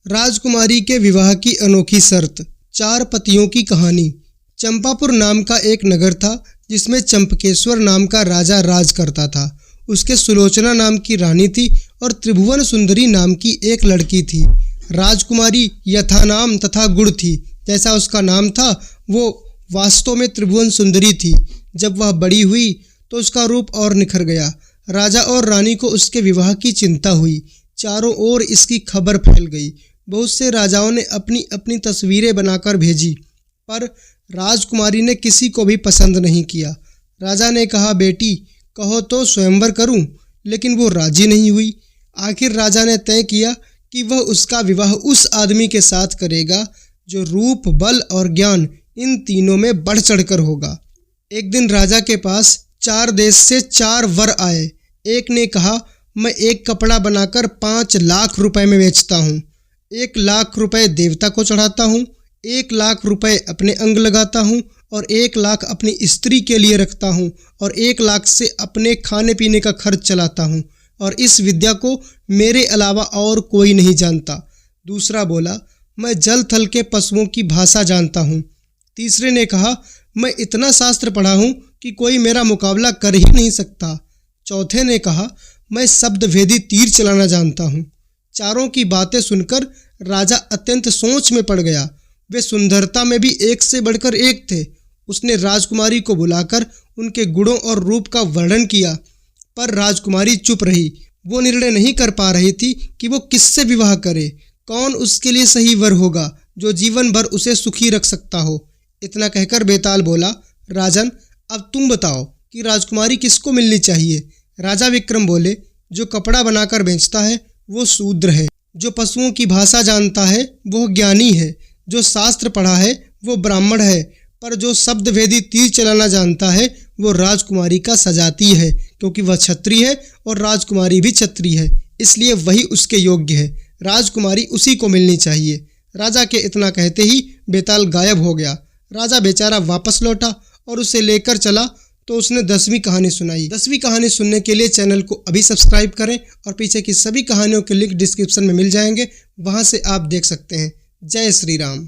राजकुमारी के विवाह की अनोखी शर्त। चार पतियों की कहानी। चंपापुर नाम का एक नगर था जिसमें चंपकेश्वर नाम का राजा राज करता था। उसके सुलोचना नाम की रानी थी और त्रिभुवन सुंदरी नाम की एक लड़की थी। राजकुमारी यथानाम तथा गुण थी। जैसा उसका नाम था वो वास्तव में त्रिभुवन सुंदरी थी। जब वह बड़ी हुई तो उसका रूप और निखर गया। राजा और रानी को उसके विवाह की चिंता हुई। चारों ओर इसकी खबर फैल गई। बहुत से राजाओं ने अपनी अपनी तस्वीरें बनाकर भेजी, पर राजकुमारी ने किसी को भी पसंद नहीं किया। राजा ने कहा, बेटी कहो तो स्वयंवर करूं, लेकिन वो राजी नहीं हुई। आखिर राजा ने तय किया कि वह उसका विवाह उस आदमी के साथ करेगा जो रूप, बल और ज्ञान इन तीनों में बढ़ चढ़कर होगा। एक दिन राजा के पास 4 देश से 4 वर आए। एक ने कहा, मैं एक कपड़ा बनाकर 5 लाख रुपए में बेचता हूँ। 1 लाख रुपए देवता को चढ़ाता हूँ, 1 लाख रुपए अपने अंग लगाता हूँ और 1 लाख अपनी स्त्री के लिए रखता हूँ और 1 लाख से अपने खाने पीने का खर्च चलाता हूँ और इस विद्या को मेरे अलावा और कोई नहीं जानता। दूसरा बोला, मैं जल थल के पशुओं की भाषा जानता हूँ। तीसरे ने कहा, मैं इतना शास्त्र पढ़ा हूँ कि कोई मेरा मुकाबला कर ही नहीं सकता। चौथे ने कहा, मैं शब्द भेदी तीर चलाना जानता हूँ। चारों की बातें सुनकर राजा अत्यंत सोच में पड़ गया। वे सुंदरता में भी एक से बढ़कर एक थे। उसने राजकुमारी को बुलाकर उनके गुणों और रूप का वर्णन किया, पर राजकुमारी चुप रही। वो निर्णय नहीं कर पा रही थी कि वो किससे विवाह करे, कौन उसके लिए सही वर होगा जो जीवन भर उसे सुखी रख सकता हो। इतना कहकर बेताल बोला, राजन अब तुम बताओ कि राजकुमारी किसको मिलनी चाहिए। राजा विक्रम बोले, जो कपड़ा बनाकर बेचता है वो शूद्र है, जो पशुओं की भाषा जानता है वो ज्ञानी है, जो शास्त्र पढ़ा है वो ब्राह्मण है, पर जो शब्द भेदी तीर चलाना जानता है वो राजकुमारी का सजाती है, क्योंकि वह क्षत्रिय है और राजकुमारी भी क्षत्रिय है, इसलिए वही उसके योग्य है। राजकुमारी उसी को मिलनी चाहिए। राजा के इतना कहते ही बेताल गायब हो गया। राजा बेचारा वापस लौटा और उसे लेकर चला तो उसने 10वीं कहानी सुनाई। 10वीं कहानी सुनने के लिए चैनल को अभी सब्सक्राइब करें और पीछे की सभी कहानियों के लिंक डिस्क्रिप्शन में मिल जाएंगे, वहां से आप देख सकते हैं। जय श्री राम।